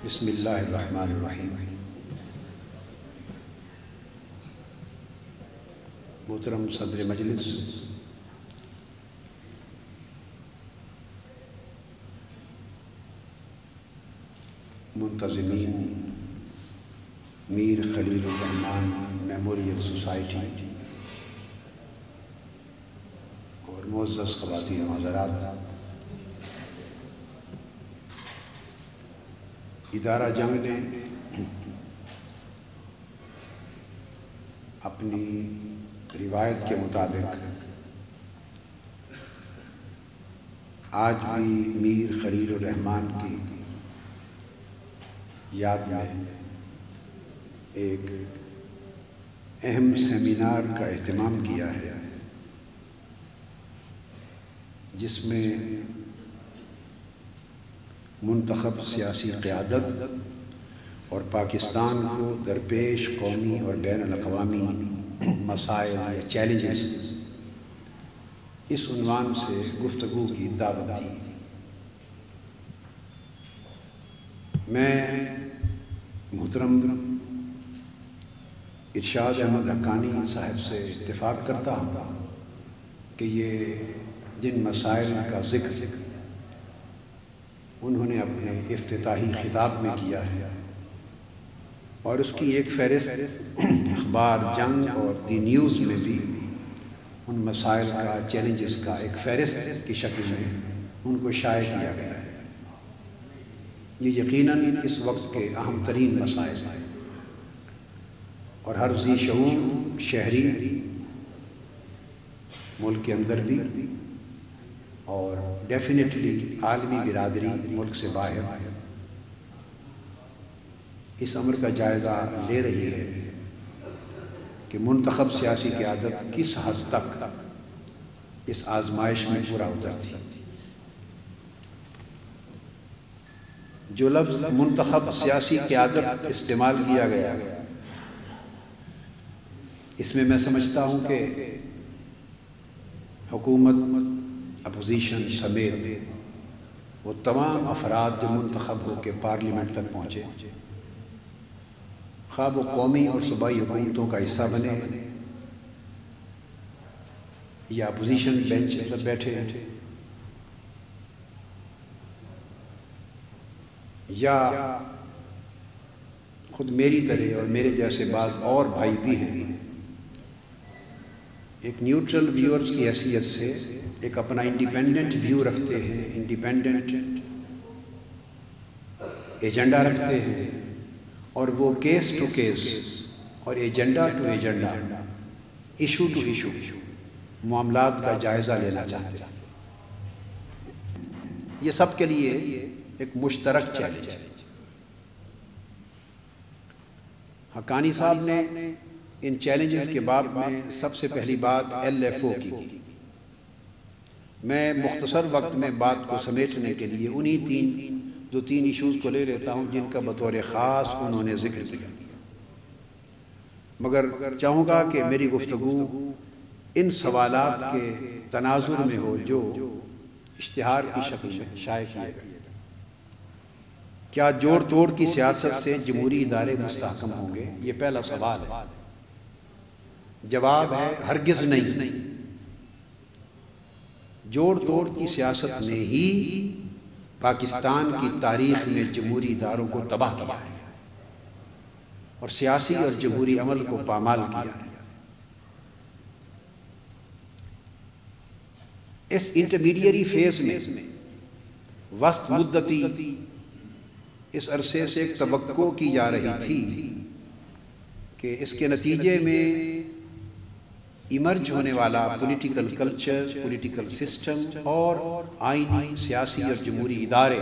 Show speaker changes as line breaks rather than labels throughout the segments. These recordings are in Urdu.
بسم اللہ الرحمن الرحیم۔ محترم صدر مجلس، منتظمین میر خلیل الرحمان میموریل سوسائٹی اور معزز خواتین و حضرات، ادارہ جنگ نے اپنی روایت کے مطابق آج بھی میر خلیل الرحمان کی یاد میں ایک اہم سیمینار کا اہتمام کیا ہے، جس میں منتخب سیاسی قیادت اور پاکستان کو درپیش قومی اور بین الاقوامی مسائل یا چیلنجز اس عنوان سے گفتگو کی دعوت دی۔ میں محترم ارشاد احمد حقانی صاحب سے اتفاق کرتا ہوں کہ یہ جن مسائل کا ذکر انہوں نے اپنے افتتاحی خطاب میں کیا ہے، اور اس کی ایک فہرست اخبار جنگ اور دی نیوز میں بھی ان مسائل کا، چیلنجز کا ایک فہرست کی شکل میں ان کو شائع کیا گیا ہے۔ یہ یقیناً اس وقت کے اہم ترین مسائل ہیں، اور ہر ذی شعور شہری ملک کے اندر بھی اور ڈیفینیٹلی عالمی برادری ملک سے باہر اس امر کا جائزہ لے رہی ہے کہ منتخب سیاسی قیادت کس حد تک اس آزمائش میں پورا اترتی۔ جو لفظ منتخب سیاسی قیادت استعمال کیا گیا، اس میں سمجھتا ہوں کہ حکومت، اپوزیشن سمیت وہ تمام افراد جو منتخب ہو کے پارلیمنٹ تک پہنچے، خواہ وہ قومی اور صوبائی حکومتوں کا حصہ بنے یا اپوزیشن بینچ پر بیٹھے یا خود میری طرح اور میرے جیسے بعض اور بھائی بھی ہیں، ایک نیوٹرل ویورز کی حیثیت سے ایک اپنا انڈیپینڈنٹ ویو رکھتے ہیں، انڈیپینڈنٹ ایجنڈا رکھتے ہیں، اور وہ کیس ٹو کیس اور agenda to agenda, issue to issue معاملات کا جائزہ لینا چاہتے ہیں۔ یہ سب کے لیے ایک مشترک چیلنج ہے۔ حقانی صاحب نے ان چیلنجز کے باب میں سب سے پہلی بات LFO کی۔ میں مختصر وقت میں بات کو سمیٹنے کے لیے انہی تین ایشوز کو لے لیتا ہوں جن کا بطور خاص انہوں نے ذکر کیا، مگر چاہوں گا کہ میری گفتگو ان سوالات کے تناظر میں ہو جو اشتہار کی شکل میں شائع کیے گئے۔ کیا جوڑ توڑ کی سیاست سے جمہوری ادارے مستحکم ہوں گے؟ یہ پہلا سوال ہے۔ جواب ہے ہرگز نہیں۔ جوڑ توڑ کی سیاست نے ہی پاکستان کی تاریخ میں جمہوری اداروں کو تباہ کیا ہے اور سیاسی اور جمہوری عمل کو پامال کیا ہے۔ اس انٹرمیڈیری فیز میں وسط مدتی اس عرصے سے ایک توقع کی جا رہی تھی کہ اس کے نتیجے میں ایمرج ہونے والا پولیٹیکل کلچر، پولیٹیکل سسٹم اور آئینی، سیاسی اور جمہوری ادارے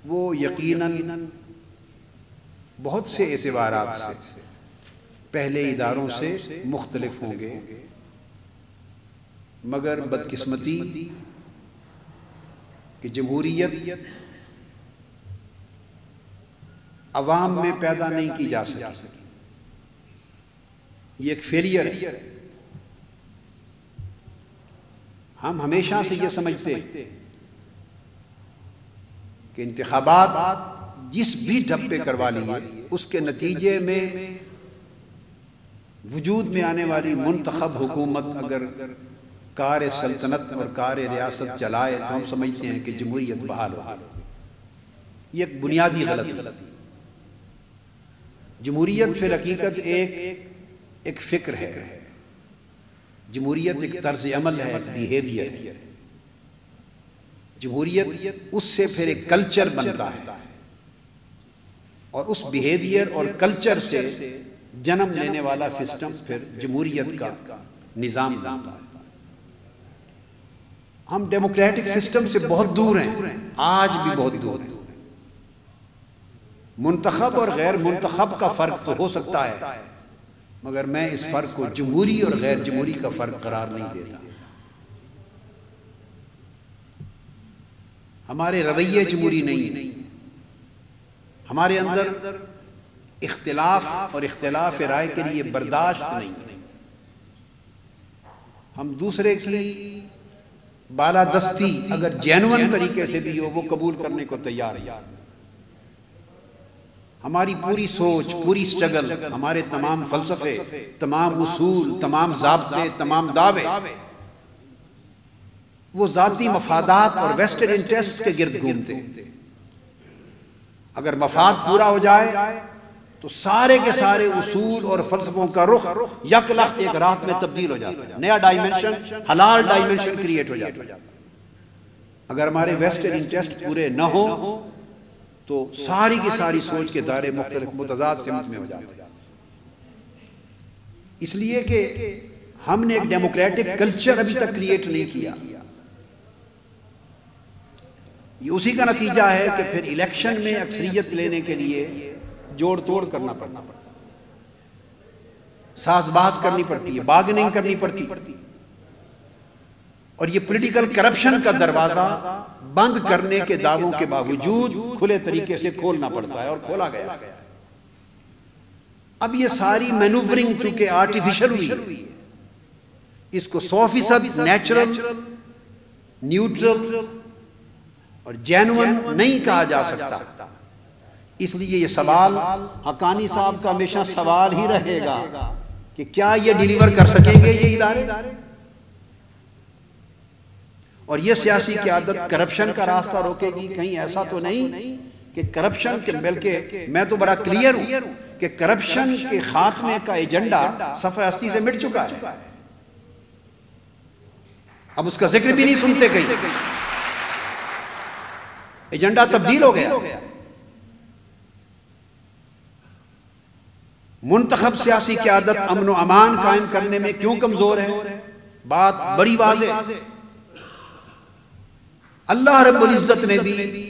وہ یقیناً بہت سے اعتبارات سے پہلے اداروں سے مختلف ہوں گے، مگر بدقسمتی کہ جمہوریت عوام میں پیدا نہیں کی جا سکی۔ یہ ایک فیلئر ہے۔ ہم ہمیشہ سے یہ سمجھتے کہ انتخابات جس بھی ڈھب پہ کروا لیے اس کے نتیجے میں وجود میں آنے والی منتخب حکومت اگر کار سلطنت اور کار ریاست چلائے تو ہم سمجھتے ہیں کہ جمہوریت بحال ہو. یہ ایک بنیادی غلطی. جمہوریت فی الحقیقت ایک فکر ہے. جمہوریت ایک طرز عمل ہے، بیہیویئر. جمہوریت اس سے پھر ایک کلچر بنتا ہے اور اس بیہیویئر اور کلچر سے جنم لینے والا سسٹم پھر جمہوریت کا نظام بنتا ہے. ہم ڈیموکریٹک سسٹم سے بہت دور ہیں، آج بھی بہت دور ہیں. منتخب اور غیر منتخب کا فرق تو ہو سکتا ہے، مگر میں اس فرق کو جمہوری اور غیر جمہوری کا فرق قرار نہیں دیتا. ہمارے رویے جمہوری نہیں ہیں. ہمارے اندر اختلاف اور اختلاف رائے کے لیے برداشت نہیں. ہم دوسرے کی بالادستی اگر جینون طریقے سے بھی ہو وہ قبول کرنے کو تیار ہیں. ہماری پوری سوچ، پوری سٹرگل، ہمارے تمام فلسفے، تمام اصول، تمام ضابطے، تمام دعوے وہ ذاتی مفادات اور ویسٹڈ انٹرسٹ کے گرد گھومتے ہیں. اگر مفاد پورا ہو جائے تو سارے کے سارے اصول اور فلسفوں کا رخ یک لخت ایک رات میں تبدیل ہو جاتا ہے. نیا ڈائمنشن، حلال ڈائمنشن کریٹ ہو جاتا ہے. اگر ہمارے ویسٹڈ انٹرسٹ پورے نہ ہو تو ساری کی ساری سوچ کے دائرے مختلف متضاد سمت میں ہو جاتے ہیں. اس لیے کہ ہم نے ایک ڈیموکریٹک کلچر ابھی تک کریٹ نہیں کیا. یہ اسی کا نتیجہ ہے کہ پھر الیکشن میں اکثریت لینے کے لیے جوڑ توڑ کرنا پڑتا، ساز باز کرنی پڑتی ہے، بارگننگ کرنی پڑتی. اور یہ پولیٹیکل کرپشن کا دروازہ بند کرنے کے دعووں کے باوجود کھلے طریقے سے کھولنا پڑتا ہے اور کھولا گیا. اب یہ ساری مینوورنگ چونکہ آرٹیفیشل ہوئی، اس کو 100% نیچرل، نیوٹرل اور جینون نہیں کہا جا سکتا. اس لیے یہ سوال حقانی صاحب کا ہمیشہ سوال ہی رہے گا کہ کیا یہ ڈیلیور کر سکیں گے یہ ادارے؟ اور یہ سیاسی قیادت کرپشن کا راستہ روکے گی؟ کہیں ایسا تو نہیں کہ کرپشن کے، بلکہ میں تو بڑا کلیئر ہوں کہ کرپشن کے خاتمے کا ایجنڈا صفحہ ہستی سے مٹ چکا ہے. اب اس کا ذکر بھی نہیں سنتے کہیں. ایجنڈا تبدیل ہو گیا. منتخب سیاسی قیادت امن و امان قائم کرنے میں کیوں کمزور ہے؟ بات بڑی واضح. اللہ رب العزت نے بھی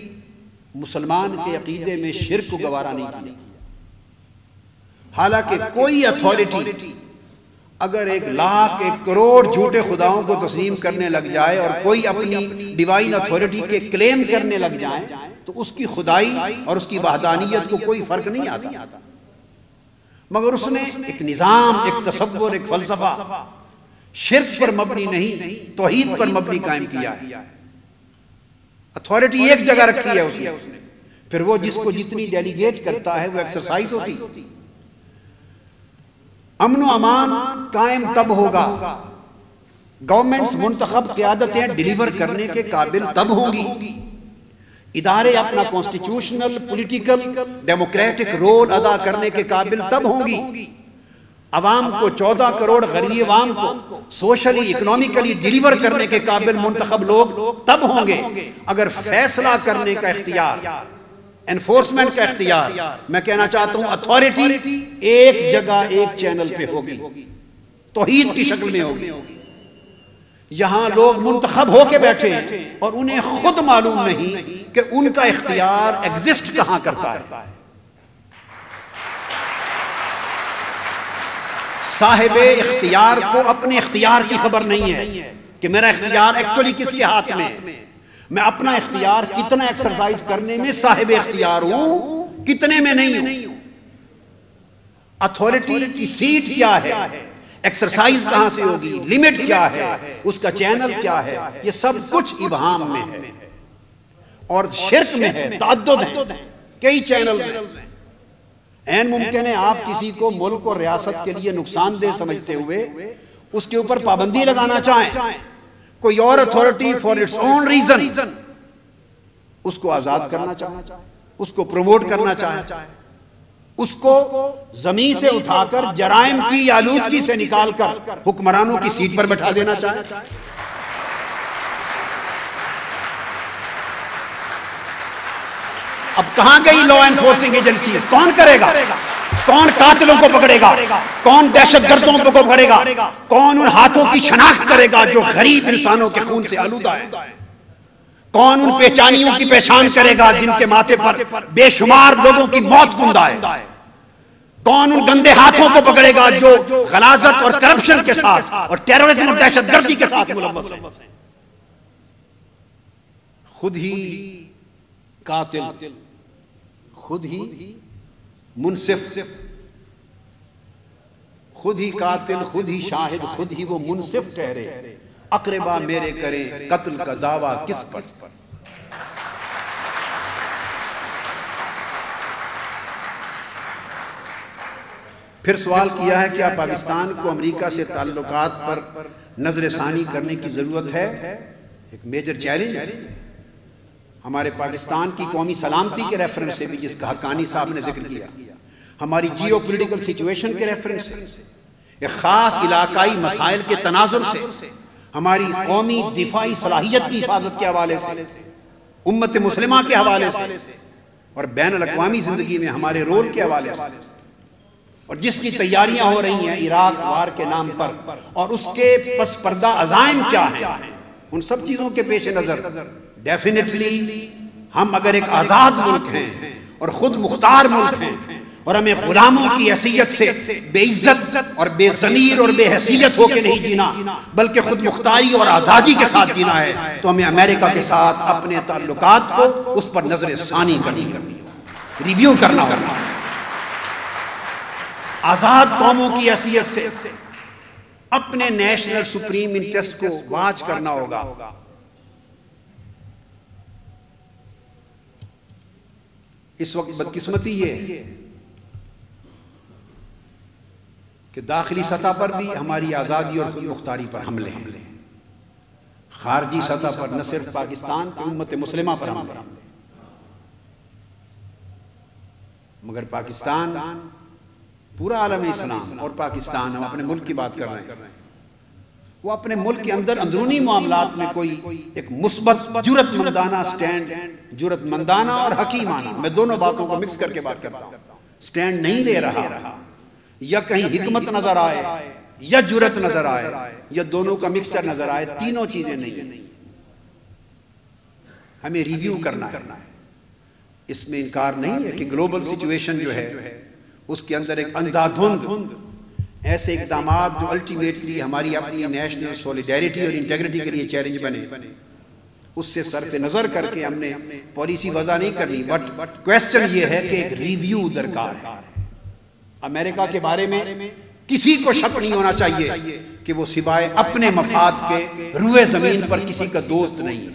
مسلمان کے عقیدے میں شرک کو گوارا نہیں کیا. حالانکہ کوئی اتھارٹی اگر 1 لاکھ 1 کروڑ جھوٹے خداؤں کو تسلیم کرنے لگ جائے اور کوئی اپنی ڈیوائن اتھارٹی کے کلیم کرنے لگ جائے تو اس کی خدائی اور اس کی وحدانیت کو کوئی فرق نہیں آتا. مگر اس نے ایک نظام، ایک تصور، ایک فلسفہ شرک پر مبنی نہیں، توحید پر مبنی قائم کیا ہے. اتھارٹی ایک جگہ رکھی ہے اس نے، پھر وہ جس کو جتنی ڈیلیگیٹ کرتا ہے وہ ایکسرسائز ہوتی. امن و امان قائم تب ہوگا، گورنمنٹس منتخب قیادتیں ڈیلیور کرنے کے قابل تب ہوں گی، ادارے اپنا کانسٹیٹیوشنل، پولیٹیکل، ڈیموکریٹک رول ادا کرنے کے قابل تب ہوں گی، عوام کو 14 کروڑ غریب عوام کو سوشلی، اکنومیکلی ڈیلیور کرنے کے قابل منتخب لوگ تب ہوں گے اگر فیصلہ کرنے کا اختیار، انفورسمنٹ کا اختیار، میں کہنا چاہتا ہوں اتھارٹی ایک جگہ ایک چینل پہ ہوگی، توحید کی شکل میں ہوگی. یہاں لوگ منتخب ہو کے بیٹھے ہیں اور انہیں خود معلوم نہیں کہ ان کا اختیار ایگزسٹ کہاں کرتا ہے. صاحب اختیار کو اپنے اختیار کی خبر نہیں ہے کہ میرا اختیار ایکچولی کس کے ہاتھ میں ہے. میں اپنا اختیار کتنا ایکسرسائز کرنے میں صاحب اختیار ہوں، کتنے میں نہیں ہوں. اتھارٹی کی سیٹ کیا ہے، ایکسرسائز کہاں سے ہوگی، لیمٹ کیا ہے، اس کا چینل کیا ہے، یہ سب کچھ ابہام میں ہے. اور شرک میں ہے، تعدد ہیں، کئی چینل ہیں. این ممکن ہے آپ کسی کو ملک اور ریاست کے لیے نقصان دہ سمجھتے ہوئے اس کے اوپر پابندی لگانا چاہیں. کوئی اور authority for its own reason اس کو آزاد کرنا چاہیں، اس کو پروموٹ کرنا چاہیں، اس کو زمین سے اٹھا کر جرائم کی آلودگی سے نکال کر حکمرانوں کی سیٹ پر بٹھا دینا چاہیں. اب کہاں گئی لا انفورسنگ ایجنسی؟ کون کرے گا؟ کون قاتلوں کو پکڑے گا؟ کون دہشت گردوں کو پکڑے گا؟ کون ان ہاتھوں کی شناخت کرے گا جو غریب انسانوں کے خون سے آلودہ ہے؟ کون ان پہچانیوں کی پہچان کرے گا جن کے ماتھے پر بے شمار لوگوں کی موت گندا ہے؟ کون ان گندے ہاتھوں کو پکڑے گا جو غلاظت اور کرپشن کے ساتھ اور ٹیررزم اور دہشت گردی کے ساتھ ملوث ہیں؟ خود ہی قاتل، خود ہی منصف، خود ہی قاتل، خود ہی شاہد، خود ہی وہ منصف ٹھہرے. اقربا میرے کریں قتل کا دعویٰ کس پر؟ پھر سوال کیا ہے کیا پاکستان کو امریکہ سے تعلقات پر نظر ثانی کرنے کی ضرورت ہے؟ ایک میجر چیلنج ہے ہمارے پاکستان کی قومی سلامتی کے ریفرنس سے بھی، جس کا حقانی صاحب نے ذکر کیا، ہماری جیو پولیٹیکل سچویشن کے ریفرنس سے، ایک خاص علاقائی مسائل کے تناظر سے، ہماری قومی دفاعی صلاحیت کی حفاظت کے حوالے سے، امت مسلمہ کے حوالے سے، اور بین الاقوامی زندگی میں ہمارے رول کے حوالے سے، اور جس کی تیاریاں ہو رہی ہیں عراق وار کے نام پر، اور اس کے پس پردہ عزائم کیا ہیں، ان سب چیزوں کے پیش نظر ڈیفینیٹلی ہم اگر ایک آزاد ملک ہیں اور خود مختار ملک ہیں اور ہمیں غلاموں کی حیثیت سے بے عزت اور بے ضمیر اور بے حیثیت ہو کے نہیں جینا بلکہ خود مختاری اور آزادی کے ساتھ جینا ہے، تو ہمیں امریکہ کے ساتھ اپنے تعلقات کو اس پر نظر ثانی کرنی، ریویو کرنا ہوگا. آزاد قوموں کی حیثیت سے اپنے نیشنل سپریم انٹرسٹ کو واچ کرنا ہوگا. اس وقت بدقسمتی یہ کہ داخلی سطح پر بھی ہماری آزادی اور خود مختاری پر حملے ہیں، خارجی سطح پر نہ صرف پاکستان کی امت مسلمہ پر حملے ہیں، مگر پاکستان، پورا عالم اسلام اور پاکستان، ہم اپنے ملک کی بات کر رہے ہیں، وہ اپنے ملک کے اندر اندرونی معاملات میں کوئی ایک مثبت جرأت مندانہ سٹینڈ، جرأت مندانہ اور حکیمانہ، میں دونوں باتوں کو مکس کر کے بات کرتا ہوں، سٹینڈ نہیں لے رہا، یا کہیں حکمت نظر آئے یا جرأت نظر آئے یا دونوں کا مکسچر نظر آئے، تینوں چیزیں نہیں ہیں. ہمیں ریویو کرنا ہے. اس میں انکار نہیں ہے کہ گلوبل سچویشن جو ہے اس کے اندر ایک اندھا دھند ایسے اقدامات جو الٹیمیٹلی ہماری اپنی نیشنل سولیڈیریٹی اور انٹیگریٹی کے لیے چیلنج بنے، اس سے صرف نظر کر کے ہم نے پالیسی وضع نہیں کرنی. بٹ کویسچن یہ ہے کہ ایک ریویو درکار ہے. امریکہ کے بارے میں کسی کو شک نہیں ہونا چاہیے کہ وہ سوائے اپنے مفاد کے روئے زمین پر کسی کا دوست نہیں،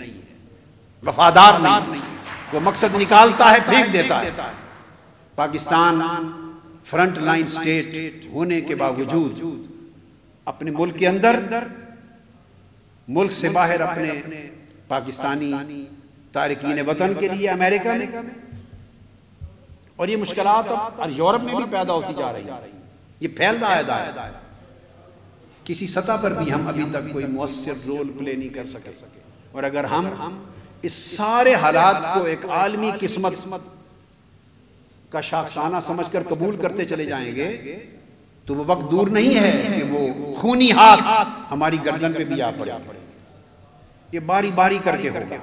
وفادار نہیں، وہ مقصد نکالتا ہے پھینک دیتا ہے. پاکستان فرنٹ لائن سٹیٹ ہونے کے باوجود اپنے ملک کے اندر، ملک سے باہر اپنے پاکستانی تارکین وطن کے لیے امریکہ میں، اور یہ مشکلات اب یورپ میں بھی پیدا ہوتی جا رہی ہیں، یہ پھیل رہا ہے دائیں. کسی سطح پر بھی ہم ابھی تک کوئی مؤثر رول پلے نہیں کر سکے، اور اگر ہم اس سارے حالات کو ایک عالمی قسمت کا شاخسانہ سمجھ کر قبول کرتے چلے جائیں گے تو وہ وقت دور نہیں ہے کہ وہ خونی ہاتھ ہماری گردن پہ بھی آ پڑے. یہ باری باری کر کے ہوگا.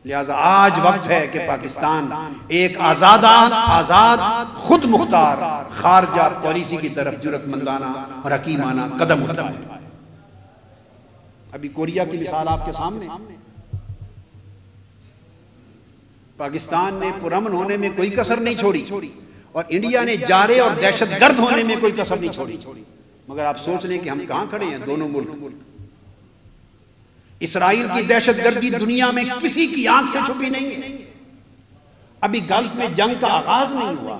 لہذا آج وقت ہے کہ پاکستان ایک آزاد خود مختار خارجہ پالیسی کی طرف جرأت مندانہ اور حکیمانہ قدم اٹھائے. ابھی کوریا کی مثال آپ کے سامنے، پاکستان نے پرامن ہونے میں کوئی کسر نہیں چھوڑی اور انڈیا نے جارے اور دہشت گرد ہونے میں کوئی کسر نہیں چھوڑی. مگر آپ سوچ لیں کہ ہم کہاں کھڑے ہیں دونوں ملک. اسرائیل کی دہشت گردی دنیا میں کسی کی آنکھ سے چھپی نہیں ہے. ابھی گلف میں جنگ کا آغاز نہیں ہوا،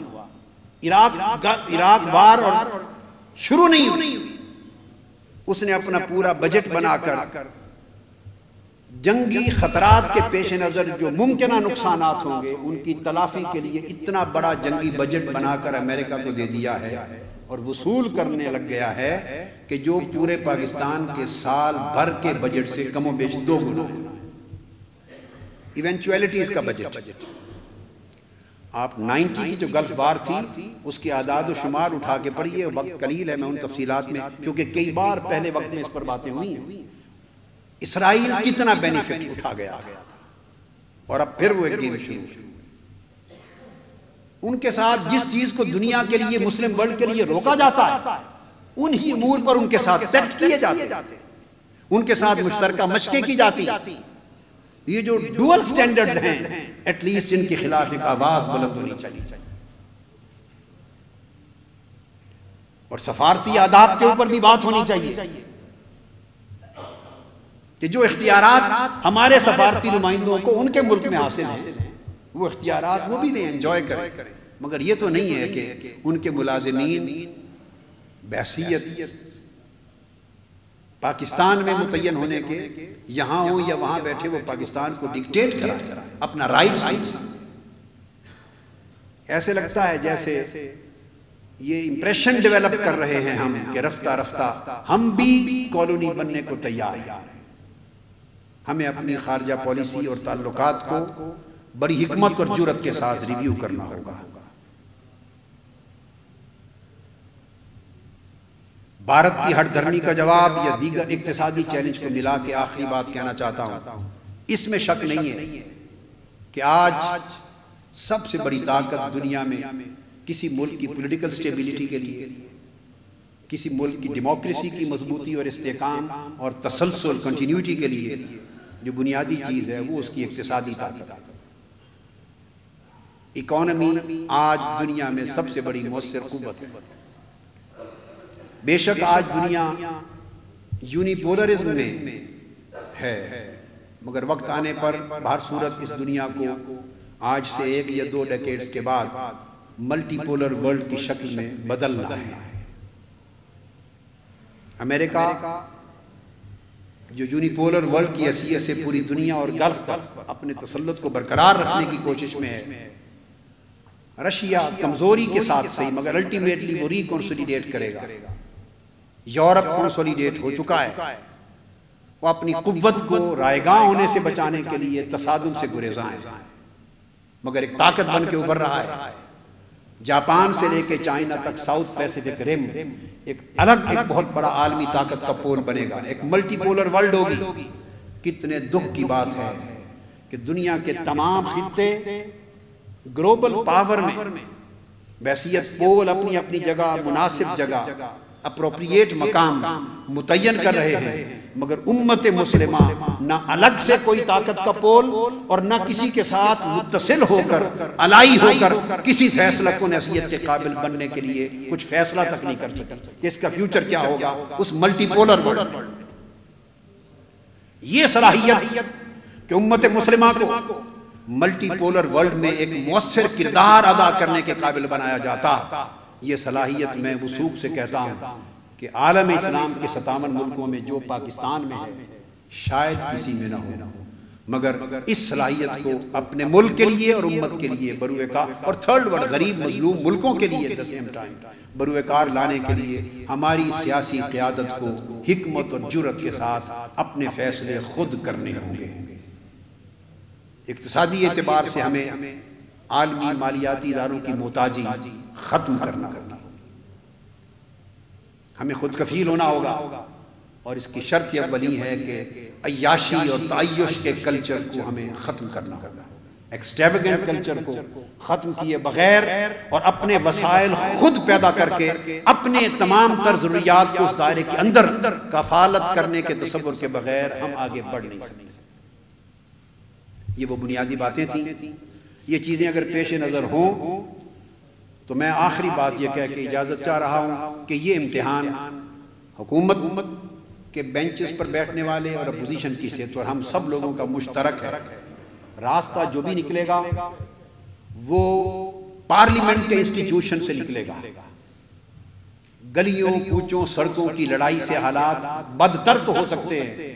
عراق وار اور شروع نہیں ہوئی. اس نے اپنا پورا بجٹ بنا کر جنگی خطرات کے پیش نظر جو ممکنہ نقصانات ہوں گے ان کی تلافی کے لیے اتنا بڑا جنگی بجٹ بنا کر امریکہ کو دے دیا ہے، اور وصول کرنے لگ گیا ہے کہ جو پورے پاکستان کے سال بھر کے بجٹ سے کم و بیش 2 گنا ہے. ایونچویلٹیز کا بجٹ. آپ 90 کی جو گلف وار تھی اس کے اعداد و شمار اٹھا کے پڑھیے، وقت قلیل ہے، میں ان تفصیلات میں کیونکہ کئی بار پہلے وقت میں اس پر باتیں ہوئی ہیں. اسرائیل کتنا بینیفٹ اٹھا گیا اور اب پھر وہ ایک گیم شروع. ان کے ساتھ جس چیز کو دنیا کے لیے، مسلم ورلڈ کے لیے روکا جاتا ہے، انہی امور پر ان کے ساتھ پیکٹ کیے جاتے ہیں، ان کے ساتھ مشترکہ مشقیں کی جاتی. یہ جو ڈوئل سٹینڈرڈز ہیں ایٹ لیسٹ ان کے خلاف ایک آواز بلند ہونی چاہیے. اور سفارتی آداب کے اوپر بھی بات ہونی چاہیے کہ جو اختیارات ہمارے سفارتی نمائندوں کو ان کے ملک میں حاصل ہیں وہ اختیارات وہ بھی لیں، انجوائے کریں. مگر یہ تو نہیں ہے کہ ان کے ملازمین بحیثیت پاکستان میں متعین ہونے کے یہاں ہوں یا وہاں بیٹھے وہ پاکستان کو ڈکٹیٹ کریں اپنا رائٹ سمجھیں. ایسے لگتا ہے جیسے یہ امپریشن ڈیولپ کر رہے ہیں ہم کہ رفتہ رفتہ ہم بھی کالونی بننے کو تیار ہیں. ہمیں اپنی خارجہ پالیسی اور تعلقات کو بڑی حکمت اور جرات کے ساتھ ریویو کرنا ہوگا. بھارت کی ہٹ دھرمی کا جواب یا دیگر اقتصادی چیلنج کو ملا کے آخری بات کہنا چاہتا ہوں. اس میں شک نہیں ہے کہ آج سب سے بڑی طاقت دنیا میں کسی ملک کی پولیٹیکل سٹیبلٹی کے لیے، کسی ملک کی ڈیموکریسی کی مضبوطی اور استحکام اور تسلسل کنٹینیوٹی کے لیے جو بنیادی چیز ہے وہ اس کی اقتصادی طاقت ہے. اکانومی آج دنیا میں سب سے بڑی مؤثر قوت ہے. بے شک آج دنیا یونیپولرزم میں ہے، مگر وقت آنے پر بہر صورت اس دنیا کو آج سے 1 یا 2 ڈیکیڈز کے بعد ملٹی پولر ورلڈ کی شکل میں بدلنا ہے. امریکہ جو یونیپولر ورلڈ کی حیثیت سے پوری دنیا اور گلف پر اپنے تسلط کو برقرار رکھنے کی کوشش میں ہے. رشیا کمزوری کے ساتھ صحیح مگر الٹیمیٹلی وہ ریکنسولیڈیٹ کرے گا. یورپ کنسولیڈیٹ ہو چکا ہے، وہ اپنی قوت کو رائیگاں ہونے سے بچانے کے لیے تصادم سے گریزاں ہے مگر ایک طاقت بن کے ابھر رہا ہے. جاپان سے لے کے چائنا تک ساؤتھ پیسیفک رم ایک بہت بڑا عالمی طاقت کا پول بنے گا، ایک ملٹی پولر ورلڈ ہوگی. کتنے دکھ کی بات ہے کہ دنیا کے تمام خطے گلوبل پاور میں بحیثیت پول اپنی اپنی جگہ، مناسب جگہ، اپروپریٹ مقام متعین کر رہے ہیں مگر امت مسلمہ نہ الگ سے کوئی طاقت کا پول اور نہ کسی کے ساتھ متصل ہو کر الائی ہو کر کسی فیصلہ کن حیثیت کے قابل بننے کے لیے کچھ فیصلہ تک نہیں کر سکتی کہ اس کا فیوچر کیا ہوگا اس ملٹی پولر ورلڈ. یہ صلاحیت کہ امت مسلمہ کو ملٹی پولر ورلڈ میں ایک مؤثر کردار ادا کرنے کے قابل بنایا جاتا، یہ صلاحیت میں وثوق سے کہتا ہوں کہ عالم اسلام کے 57 ملکوں میں جو پاکستان میں ہے شاید کسی میں نہ ہو، مگر اس صلاحیت کو اپنے ملک کے لیے اور امت کے لیے بروئے کار اور تھرڈ ورلڈ غریب مظلوم ملکوں کے لیے بروئے کار لانے کے لیے ہماری سیاسی قیادت کو حکمت اور جرات کے ساتھ اپنے فیصلے خود کرنے ہوں گے. اقتصادی اعتبار سے ہمیں عالمی مالیاتی اداروں کی محتاجی ختم کرنا ہوگی، ہمیں خود کفیل ہونا ہوگا اور اس کی شرط اولی ہے کہ عیاشی اور تعیش کے کلچر کو ہمیں ختم کرنا ہوگا. ایکسٹریویگنٹ کلچر کو ختم کیے بغیر اور اپنے وسائل خود پیدا کر کے اپنے تمام تر ضروریات کو اس دائرے کے اندر کفالت کرنے کے تصور کے بغیر ہم آگے بڑھ نہیں سکتے. یہ وہ بنیادی باتیں تھیں. یہ چیزیں اگر پیش نظر ہوں تو میں آخری بات یہ کہہ کے اجازت چاہ رہا ہوں کہ یہ امتحان حکومت کہ بینچز پر بیٹھنے والے اور اپوزیشن کی صحت اور ہم سب لوگوں کا مشترک ہے، راستہ جو بھی نکلے گا وہ پارلیمنٹ کے انسٹیٹیوشن سے نکلے گا۔ گلیوں کوچوں سڑکوں کی لڑائی سے حالات بدتر تو ہو سکتے ہیں،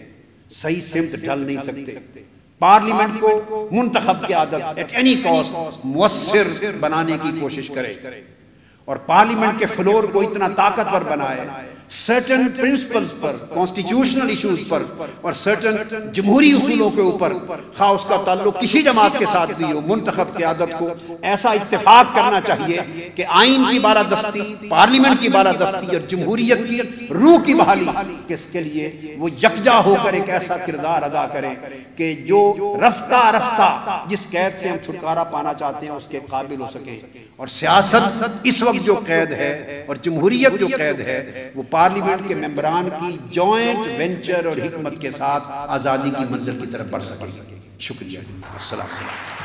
صحیح سمت ڈھل نہیں سکتے۔ پارلیمنٹ کو منتخب کی عادت ایٹ اینی کاسٹ مؤثر بنانے کی کوشش کرے اور پارلیمنٹ کے فلور کو اتنا طاقتور بنائے، سرٹن پرنسپلز پر، کانسٹیٹیوشنل ایشوز پر اور سرٹن جمہوری اصولوں کے اوپر، خواہ اس کا تعلق کسی جماعت کے ساتھ بھی ہو، منتخب قیادت کو ایسا اتفاق کرنا چاہیے کہ آئین کی بالادستی، پارلیمنٹ کی بالادستی اور جمہوریت کی روح کی بحالی، کس کے لیے وہ یکجا ہو کر ایک ایسا کردار ادا کریں کہ جو رفتہ رفتہ جس قید سے ہم چھٹکارا پانا چاہتے ہیں اس کے قابل ہو سکیں۔ اور سیاست اس وقت جو قید ہے اور جمہوریت جو قید ہے وہ پارلیمنٹ کے ممبران کی جوائنٹ وینچر اور حکمت کے ساتھ آزادی کی منزل کی طرف بڑھ سکے گی۔ شکریہ، السلام علیکم۔